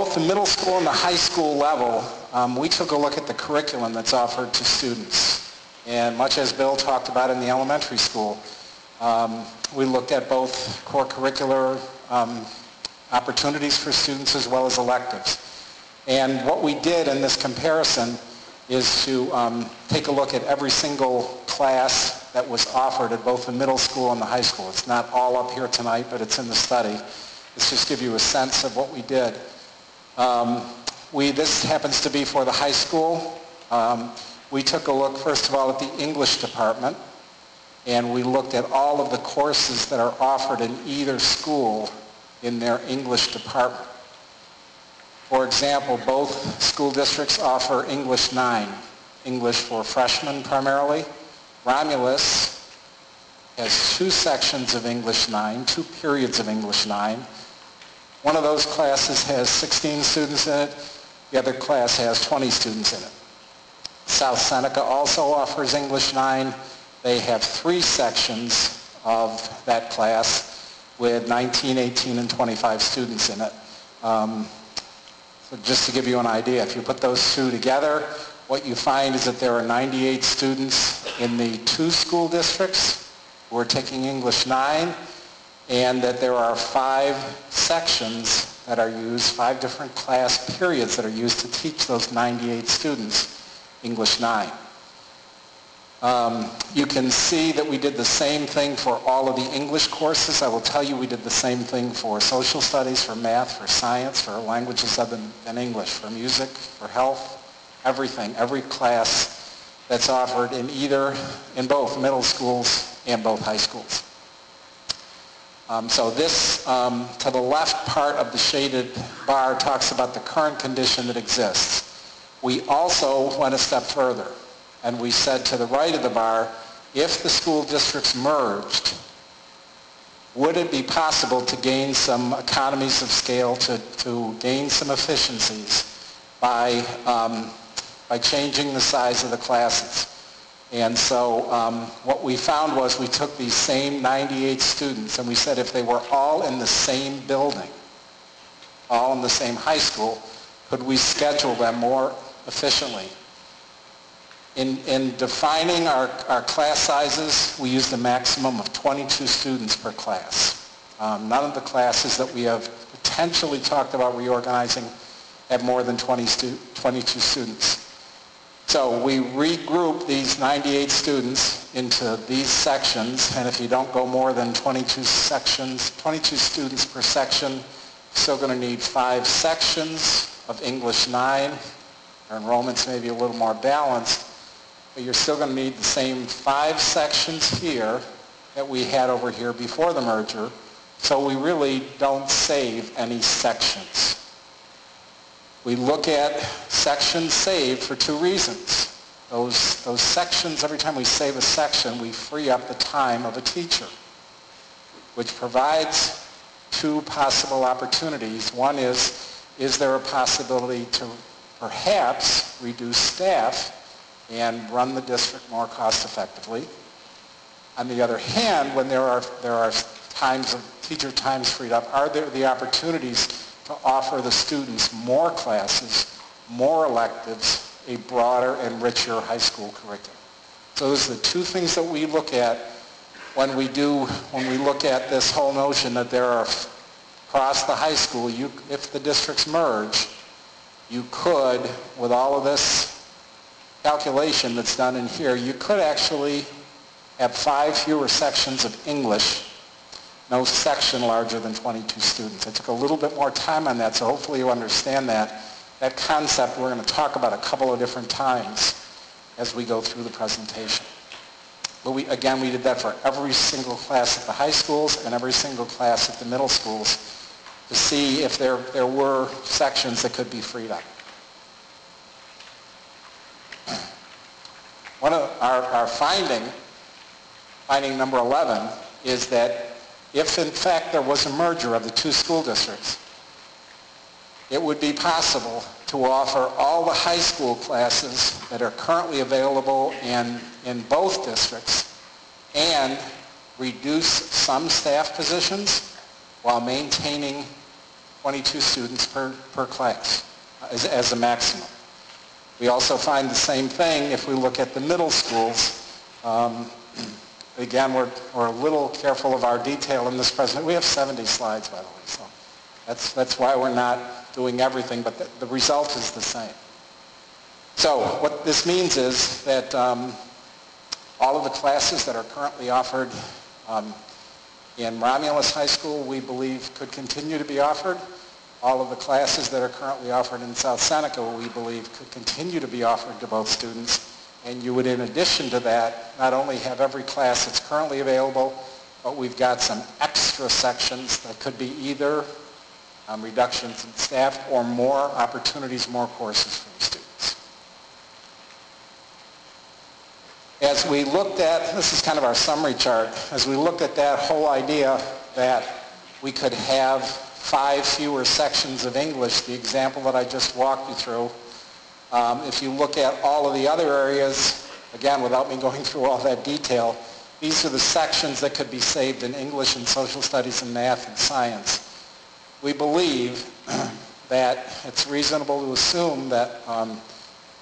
both the middle school and the high school level, we took a look at the curriculum that's offered to students. And much as Bill talked about in the elementary school, we looked at both core curricular opportunities for students as well as electives. And what we did in this comparison is to take a look at every single class that was offered at both the middle school and the high school. It's not all up here tonight, but it's in the study. Let's just give you a sense of what we did. This happens to be for the high school. We took a look, first of all, at the English department, and we looked at all of the courses that are offered in either school in their English department. For example, both school districts offer English 9, English for freshmen primarily. Romulus has 2 sections of English 9, 2 periods of English 9. One of those classes has 16 students in it. The other class has 20 students in it. South Seneca also offers English 9. They have 3 sections of that class with 19, 18, and 25 students in it. So just to give you an idea, if you put those 2 together, what you find is that there are 98 students in the 2 school districts who are taking English 9, and that there are 5 sections that are used, 5 different class periods that are used to teach those 98 students English 9. You can see that we did the same thing for all of the English courses. I will tell you we did the same thing for social studies, for math, for science, for languages other than English, for music, for health, everything, every class that's offered in both middle schools and both high schools. So this, to the left part of the shaded bar, talks about the current condition that exists. We also went a step further, and we said to the right of the bar, if the school districts merged, would it be possible to gain some economies of scale, to gain some efficiencies by changing the size of the classes? And so what we found was we took these same 98 students and we said if they were all in the same building, all in the same high school, could we schedule them more efficiently? In defining our class sizes, we used a maximum of 22 students per class. None of the classes that we have potentially talked about reorganizing have more than 22 students. So we regrouped these 98 students into these sections, and if you don't go more than 22 students per section, you're still going to need 5 sections of English 9. Our enrollments may be a little more balanced, but you're still going to need the same 5 sections here that we had over here before the merger, so we really don't save any sections. We look at sections saved for 2 reasons. Those sections, every time we save a section, we free up the time of a teacher, which provides 2 possible opportunities. One is there a possibility to perhaps reduce staff and run the district more cost effectively? On the other hand, when there are times of teacher times freed up, are there the opportunities to offer the students more classes, more electives, a broader and richer high school curriculum? So those are the 2 things that we look at when we look at this whole notion that there are, across the high school, if the districts merge, you could, with all of this calculation that's done in here, you could actually have 5 fewer sections of English, no section larger than 22 students. I took a little bit more time on that, so hopefully you understand that. That concept we're going to talk about a couple of different times as we go through the presentation. But we did that for every single class at the high schools and every single class at the middle schools to see if there were sections that could be freed up. One of our finding number 11, is that if in fact there was a merger of the 2 school districts, it would be possible to offer all the high school classes that are currently available in both districts and reduce some staff positions while maintaining 22 students per class as a maximum. We also find the same thing if we look at the middle schools. Again, we're a little careful of our detail in this presentation. We have 70 slides, by the way, so that's why we're not doing everything, but the result is the same. So what this means is that all of the classes that are currently offered in Romulus High School, we believe, could continue to be offered. All of the classes that are currently offered in South Seneca, we believe, could continue to be offered to both students. And you would, in addition to that, not only have every class that's currently available, but we've got some extra sections that could be either reductions in staff or more opportunities, more courses for the students. As we looked at, this is kind of our summary chart, as we looked at that whole idea that we could have 5 fewer sections of English, the example that I just walked you through, if you look at all of the other areas, again, without me going through all that detail, these are the sections that could be saved in English and social studies and math and science. We believe that it's reasonable to assume that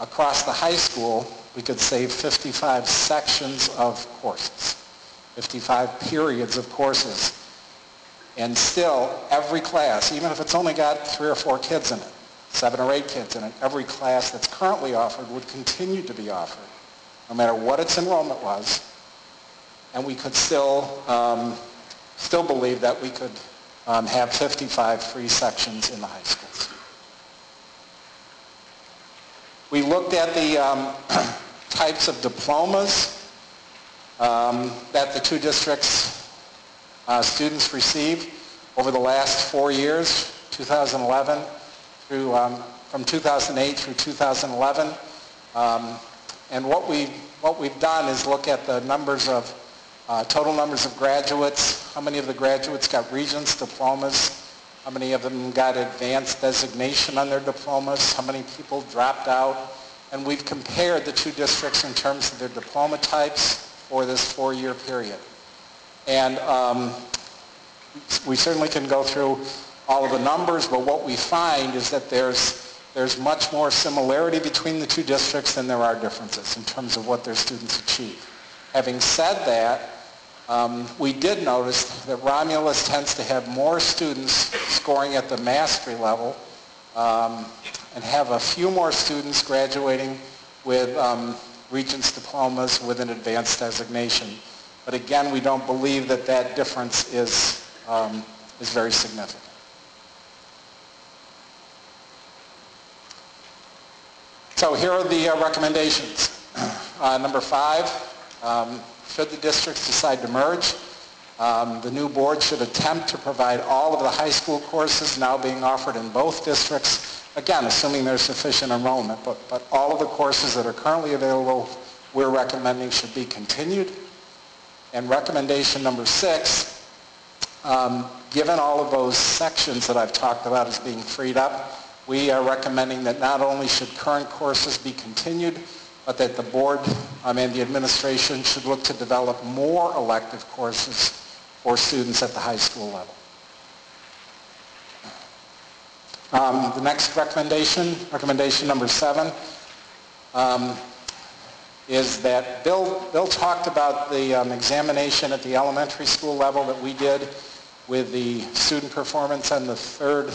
across the high school, we could save 55 sections of courses, 55 periods of courses. And still, every class, even if it's only got 3 or 4 kids in it, 7 or 8 kids in it, every class that's currently offered would continue to be offered, no matter what its enrollment was. And we could still believe that we could have 55 free sections in the high schools. We looked at the types of diplomas that the 2 districts' students receive over the last 4 years, 2011 through, from 2008 through 2011. And what we've done is look at the numbers of, total numbers of graduates, how many of the graduates got Regents diplomas, how many of them got advanced designation on their diplomas, how many people dropped out, and we've compared the 2 districts in terms of their diploma types for this 4-year period. And we certainly can go through all of the numbers, but what we find is that there's much more similarity between the 2 districts than there are differences in terms of what their students achieve. Having said that, we did notice that Romulus tends to have more students scoring at the mastery level and have a few more students graduating with Regents diplomas with an advanced designation. But again, we don't believe that that difference is very significant. So here are the recommendations. Number 5, should the districts decide to merge, the new board should attempt to provide all of the high school courses now being offered in both districts, again, assuming there's sufficient enrollment, but all of the courses that are currently available, we're recommending should be continued. And recommendation number 6, given all of those sections that I've talked about as being freed up, we are recommending that not only should current courses be continued, but that the board and the administration should look to develop more elective courses for students at the high school level. The next recommendation, recommendation number 7, is that Bill talked about the examination at the elementary school level that we did with the student performance on the 3rd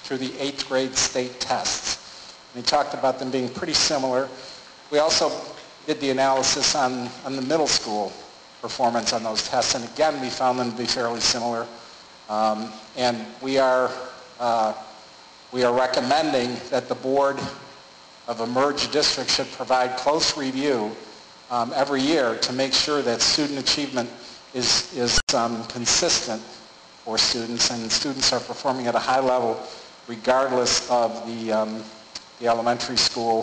through the 8th grade state tests. And he talked about them being pretty similar. We also did the analysis on the middle school performance on those tests, and again, we found them to be fairly similar. And we are recommending that the board of a merged district should provide close review every year to make sure that student achievement is consistent for students, and students are performing at a high level regardless of the elementary school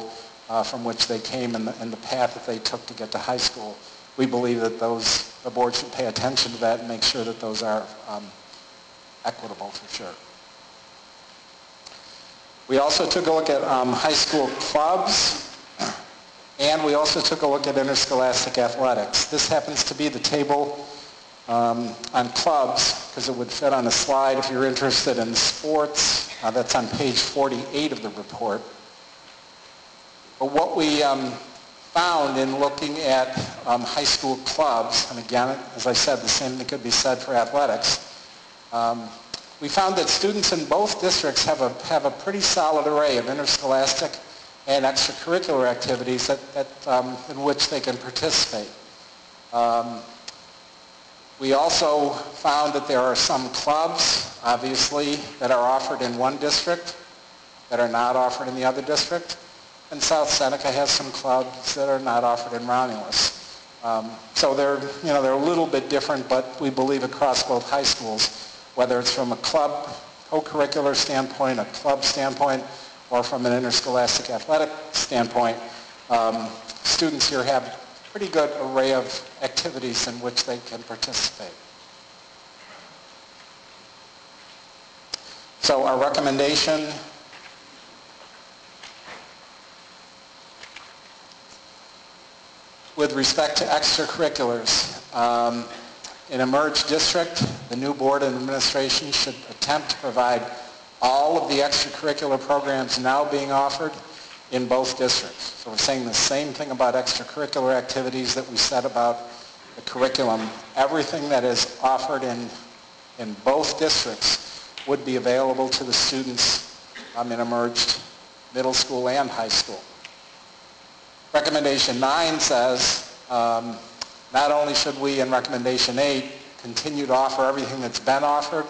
from which they came and the path that they took to get to high school. We believe that the board should pay attention to that and make sure that those are equitable for sure. We also took a look at high school clubs, and we also took a look at interscholastic athletics. This happens to be the table On clubs, because it would fit on a slide if you're interested in sports. That's on page 48 of the report. But what we found in looking at high school clubs, and again, as I said, the same thing could be said for athletics, we found that students in both districts have a pretty solid array of interscholastic and extracurricular activities in which they can participate. We also found that there are some clubs, obviously, that are offered in one district that are not offered in the other district. And South Seneca has some clubs that are not offered in Romulus. So they're a little bit different, but we believe across both high schools, whether it's from a club co-curricular standpoint, a club standpoint, or from an interscholastic athletic standpoint, students here have a pretty good array of activities in which they can participate. So our recommendation with respect to extracurriculars, in a merged district, the new board and administration should attempt to provide all of the extracurricular programs now being offered in both districts. So we're saying the same thing about extracurricular activities that we said about the curriculum. Everything that is offered in both districts would be available to the students in a merged middle school and high school. Recommendation 9 says not only should we in recommendation 8 continue to offer everything that's been offered,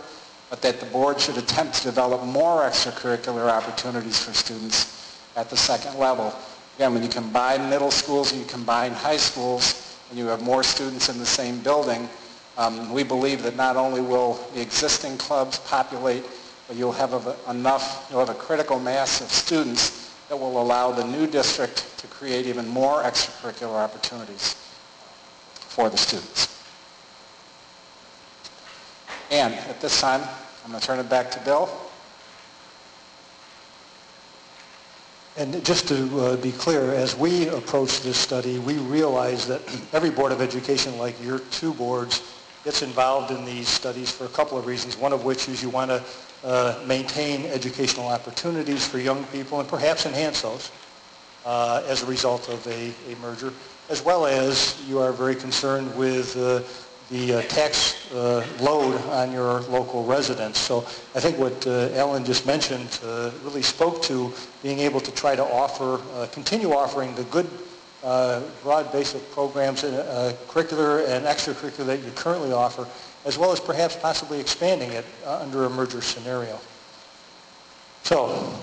but that the board should attempt to develop more extracurricular opportunities for students at the second level. Again, when you combine middle schools and you combine high schools and you have more students in the same building, we believe that not only will the existing clubs populate, but you'll have a critical mass of students that will allow the new district to create even more extracurricular opportunities for the students. And at this time, I'm going to turn it back to Bill. And just to be clear, as we approach this study, we realize that every Board of Education, like your two boards, gets involved in these studies for a couple of reasons, one of which is you want to maintain educational opportunities for young people and perhaps enhance those as a result of a merger, as well as you are very concerned with the tax load on your local residents. So I think what Ellen just mentioned really spoke to being able to try to offer, continue offering the good broad basic programs, curricular and extracurricular that you currently offer, as well as perhaps possibly expanding it under a merger scenario. So